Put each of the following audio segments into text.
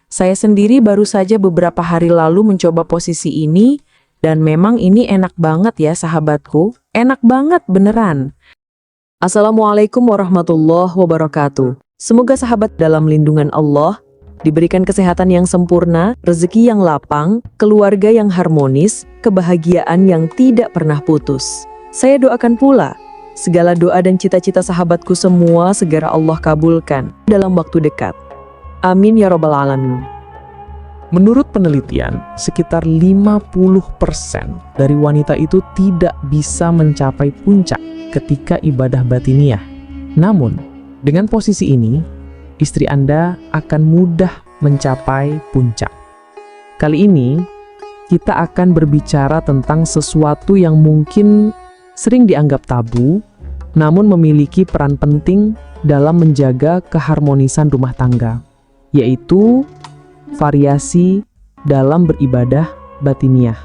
Saya sendiri baru saja beberapa hari lalu mencoba posisi ini, dan memang ini enak banget ya sahabatku. Enak banget beneran. Assalamualaikum warahmatullahi wabarakatuh. Semoga sahabat dalam lindungan Allah diberikan kesehatan yang sempurna, rezeki yang lapang, keluarga yang harmonis, kebahagiaan yang tidak pernah putus. Saya doakan pula segala doa dan cita-cita sahabatku semua segera Allah kabulkan dalam waktu dekat. Amin ya robbal alamin. Menurut penelitian, sekitar 50% dari wanita itu tidak bisa mencapai puncak ketika ibadah batiniah. Namun, dengan posisi ini, istri Anda akan mudah mencapai puncak. Kali ini, kita akan berbicara tentang sesuatu yang mungkin sering dianggap tabu, namun memiliki peran penting dalam menjaga keharmonisan rumah tangga, yaitu variasi dalam beribadah batiniah.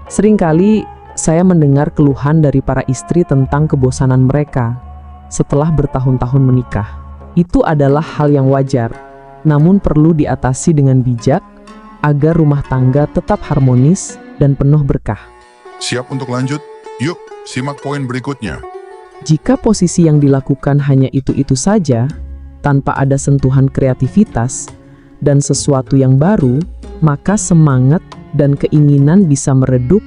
Seringkali saya mendengar keluhan dari para istri tentang kebosanan mereka setelah bertahun-tahun menikah. Itu adalah hal yang wajar, namun perlu diatasi dengan bijak agar rumah tangga tetap harmonis dan penuh berkah. Siap untuk lanjut? Yuk, simak poin berikutnya. Jika posisi yang dilakukan hanya itu-itu saja, tanpa ada sentuhan kreativitas dan sesuatu yang baru, maka semangat dan keinginan bisa meredup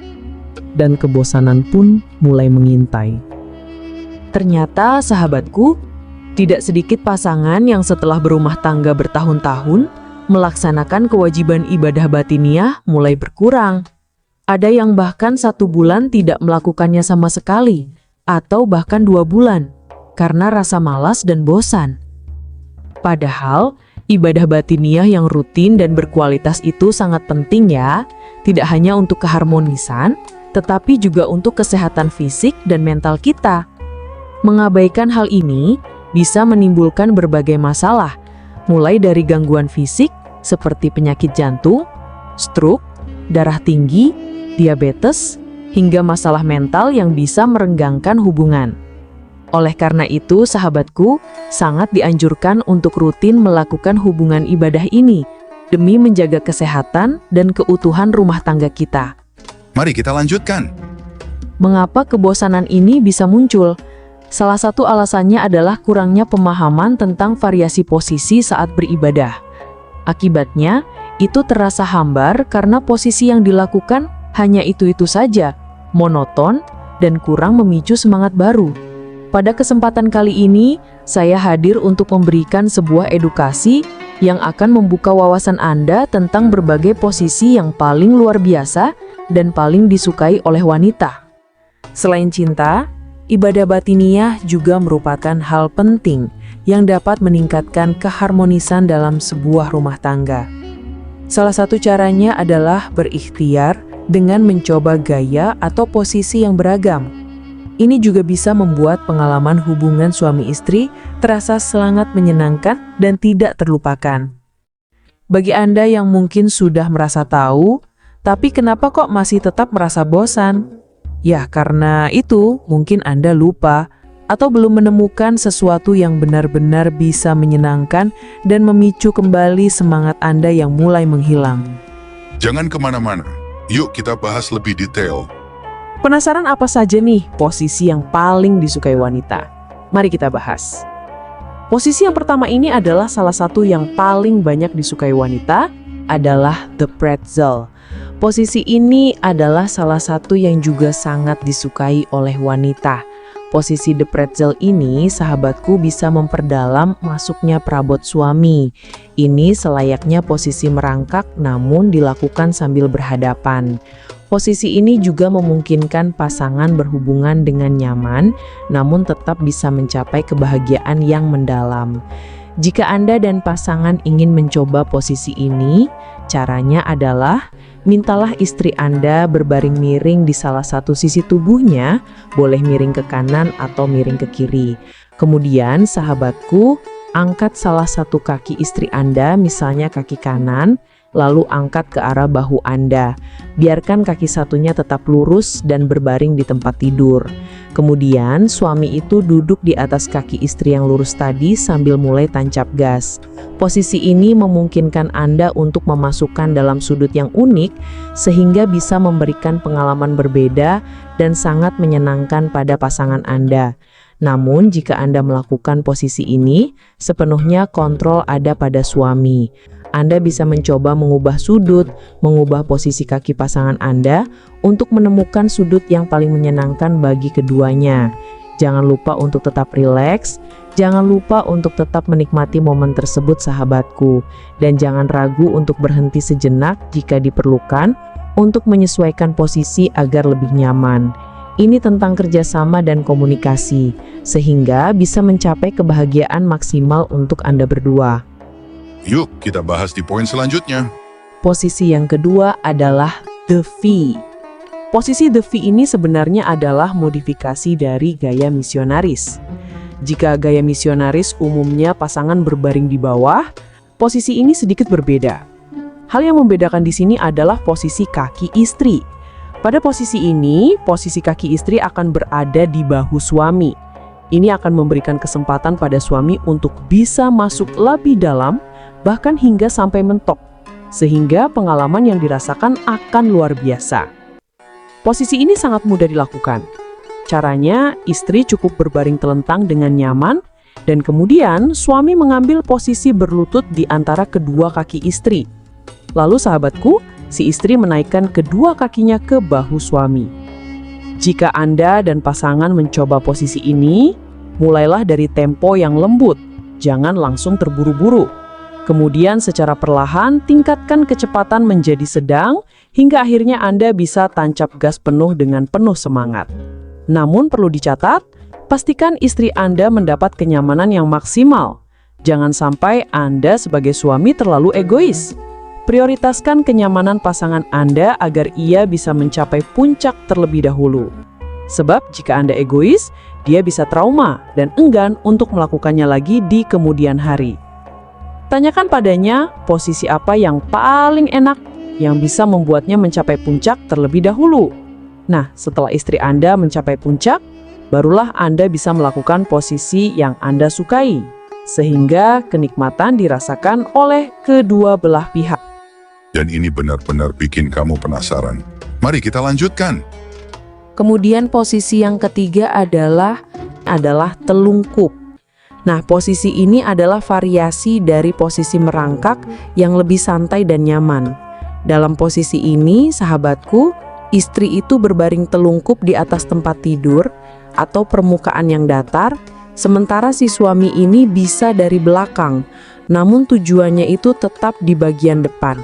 dan kebosanan pun mulai mengintai. Ternyata sahabatku, tidak sedikit pasangan yang setelah berumah tangga bertahun-tahun melaksanakan kewajiban ibadah batiniah mulai berkurang. Ada yang bahkan 1 bulan tidak melakukannya sama sekali, atau bahkan 2 bulan, karena rasa malas dan bosan. Padahal, ibadah batiniah yang rutin dan berkualitas itu sangat penting ya, tidak hanya untuk keharmonisan, tetapi juga untuk kesehatan fisik dan mental kita. Mengabaikan hal ini bisa menimbulkan berbagai masalah, mulai dari gangguan fisik seperti penyakit jantung, stroke, darah tinggi, diabetes, hingga masalah mental yang bisa merenggangkan hubungan. Oleh karena itu, sahabatku, sangat dianjurkan untuk rutin melakukan hubungan ibadah ini demi menjaga kesehatan dan keutuhan rumah tangga kita. Mari kita lanjutkan. Mengapa kebosanan ini bisa muncul? Salah satu alasannya adalah kurangnya pemahaman tentang variasi posisi saat beribadah. Akibatnya, itu terasa hambar karena posisi yang dilakukan hanya itu-itu saja, monoton, dan kurang memicu semangat baru. Pada kesempatan kali ini, saya hadir untuk memberikan sebuah edukasi yang akan membuka wawasan Anda tentang berbagai posisi yang paling luar biasa dan paling disukai oleh wanita. Selain cinta, ibadah batiniah juga merupakan hal penting yang dapat meningkatkan keharmonisan dalam sebuah rumah tangga. Salah satu caranya adalah berikhtiar dengan mencoba gaya atau posisi yang beragam. Ini juga bisa membuat pengalaman hubungan suami istri terasa sangat menyenangkan dan tidak terlupakan. Bagi Anda yang mungkin sudah merasa tahu, tapi kenapa kok masih tetap merasa bosan? Ya, karena itu mungkin Anda lupa atau belum menemukan sesuatu yang benar-benar bisa menyenangkan dan memicu kembali semangat Anda yang mulai menghilang. Jangan kemana-mana. Yuk kita bahas lebih detail. Penasaran apa saja nih posisi yang paling disukai wanita? Mari kita bahas. Posisi yang pertama ini adalah salah satu yang paling banyak disukai wanita, adalah the pretzel. Posisi ini adalah salah satu yang juga sangat disukai oleh wanita. Posisi the pretzel ini, sahabatku, bisa memperdalam masuknya perabot suami. Ini selayaknya posisi merangkak namun dilakukan sambil berhadapan. Posisi ini juga memungkinkan pasangan berhubungan dengan nyaman, namun tetap bisa mencapai kebahagiaan yang mendalam. Jika Anda dan pasangan ingin mencoba posisi ini, caranya adalah mintalah istri Anda berbaring miring di salah satu sisi tubuhnya, boleh miring ke kanan atau miring ke kiri. Kemudian, sahabatku, angkat salah satu kaki istri Anda, misalnya kaki kanan, lalu angkat ke arah bahu Anda. Biarkan kaki satunya tetap lurus dan berbaring di tempat tidur. Kemudian suami itu duduk di atas kaki istri yang lurus tadi sambil mulai tancap gas. Posisi ini memungkinkan Anda untuk memasukkan dalam sudut yang unik sehingga bisa memberikan pengalaman berbeda dan sangat menyenangkan pada pasangan Anda. Namun, jika Anda melakukan posisi ini, sepenuhnya kontrol ada pada suami. Anda bisa mencoba mengubah sudut, mengubah posisi kaki pasangan Anda untuk menemukan sudut yang paling menyenangkan bagi keduanya. Jangan lupa untuk tetap rileks, jangan lupa untuk tetap menikmati momen tersebut sahabatku, dan jangan ragu untuk berhenti sejenak jika diperlukan untuk menyesuaikan posisi agar lebih nyaman. Ini tentang kerjasama dan komunikasi, sehingga bisa mencapai kebahagiaan maksimal untuk Anda berdua. Yuk, kita bahas di poin selanjutnya. Posisi yang kedua adalah The V. Posisi The V ini sebenarnya adalah modifikasi dari gaya misionaris. Jika gaya misionaris umumnya pasangan berbaring di bawah, posisi ini sedikit berbeda. Hal yang membedakan di sini adalah posisi kaki istri. Pada posisi ini, posisi kaki istri akan berada di bahu suami. Ini akan memberikan kesempatan pada suami untuk bisa masuk lebih dalam, bahkan hingga sampai mentok, sehingga pengalaman yang dirasakan akan luar biasa. Posisi ini sangat mudah dilakukan. Caranya, istri cukup berbaring telentang dengan nyaman, dan kemudian suami mengambil posisi berlutut di antara kedua kaki istri. Lalu sahabatku, si istri menaikkan kedua kakinya ke bahu suami. Jika Anda dan pasangan mencoba posisi ini, mulailah dari tempo yang lembut, jangan langsung terburu-buru. Kemudian secara perlahan tingkatkan kecepatan menjadi sedang, hingga akhirnya Anda bisa tancap gas penuh dengan penuh semangat. Namun perlu dicatat, pastikan istri Anda mendapat kenyamanan yang maksimal. Jangan sampai Anda sebagai suami terlalu egois. Prioritaskan kenyamanan pasangan Anda agar ia bisa mencapai puncak terlebih dahulu. Sebab jika Anda egois, dia bisa trauma dan enggan untuk melakukannya lagi di kemudian hari. Tanyakan padanya posisi apa yang paling enak yang bisa membuatnya mencapai puncak terlebih dahulu. Nah, setelah istri Anda mencapai puncak, barulah Anda bisa melakukan posisi yang Anda sukai, sehingga kenikmatan dirasakan oleh kedua belah pihak. Dan ini benar-benar bikin kamu penasaran. Mari kita lanjutkan. Kemudian posisi yang ketiga adalah telungkup. Nah, posisi ini adalah variasi dari posisi merangkak yang lebih santai dan nyaman. Dalam posisi ini, sahabatku, istri itu berbaring telungkup di atas tempat tidur atau permukaan yang datar, sementara si suami ini bisa dari belakang, namun tujuannya itu tetap di bagian depan.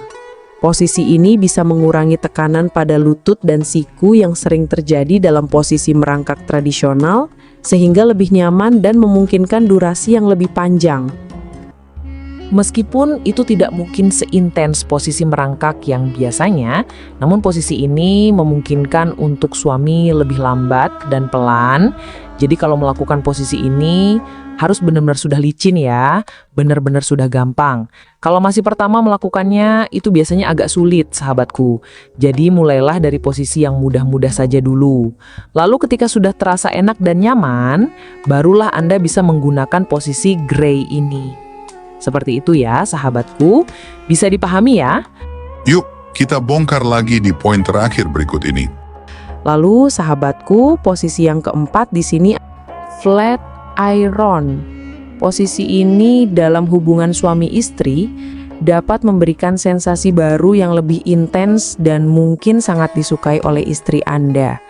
Posisi ini bisa mengurangi tekanan pada lutut dan siku yang sering terjadi dalam posisi merangkak tradisional, sehingga lebih nyaman dan memungkinkan durasi yang lebih panjang. Meskipun itu tidak mungkin seintens posisi merangkak yang biasanya, namun posisi ini memungkinkan untuk suami lebih lambat dan pelan. Jadi kalau melakukan posisi ini harus benar-benar sudah licin ya, benar-benar sudah gampang. Kalau masih pertama melakukannya itu biasanya agak sulit sahabatku. Jadi mulailah dari posisi yang mudah-mudah saja dulu. Lalu ketika sudah terasa enak dan nyaman, barulah Anda bisa menggunakan posisi gray ini. Seperti itu ya sahabatku, bisa dipahami ya? Yuk, kita bongkar lagi di poin terakhir berikut ini. Lalu sahabatku, posisi yang keempat di sini flat iron. Posisi ini dalam hubungan suami istri dapat memberikan sensasi baru yang lebih intens dan mungkin sangat disukai oleh istri Anda.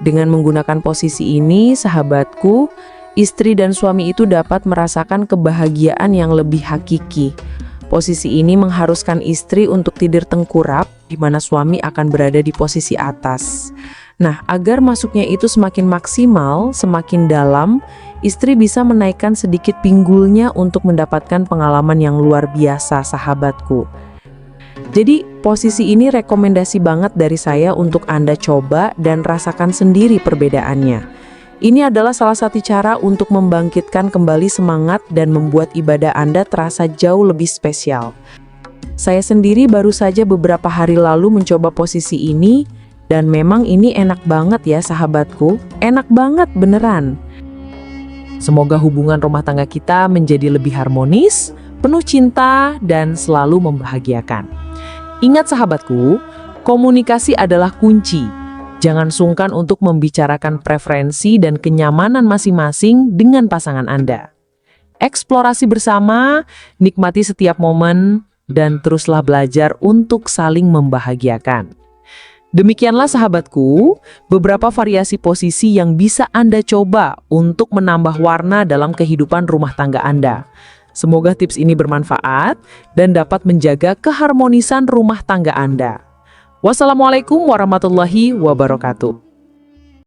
Dengan menggunakan posisi ini, sahabatku, istri dan suami itu dapat merasakan kebahagiaan yang lebih hakiki. Posisi ini mengharuskan istri untuk tidur tengkurap, di mana suami akan berada di posisi atas. Nah, agar masuknya itu semakin maksimal, semakin dalam, istri bisa menaikkan sedikit pinggulnya untuk mendapatkan pengalaman yang luar biasa, sahabatku. Jadi, posisi ini rekomendasi banget dari saya untuk Anda coba dan rasakan sendiri perbedaannya. Ini adalah salah satu cara untuk membangkitkan kembali semangat dan membuat ibadah Anda terasa jauh lebih spesial. Saya sendiri baru saja beberapa hari lalu mencoba posisi ini, dan memang ini enak banget ya sahabatku. Enak banget beneran. Semoga hubungan rumah tangga kita menjadi lebih harmonis, penuh cinta, dan selalu membahagiakan. Ingat sahabatku, komunikasi adalah kunci. Jangan sungkan untuk membicarakan preferensi dan kenyamanan masing-masing dengan pasangan Anda. Eksplorasi bersama, nikmati setiap momen, dan teruslah belajar untuk saling membahagiakan. Demikianlah sahabatku, beberapa variasi posisi yang bisa Anda coba untuk menambah warna dalam kehidupan rumah tangga Anda. Semoga tips ini bermanfaat dan dapat menjaga keharmonisan rumah tangga Anda. Wassalamualaikum warahmatullahi wabarakatuh.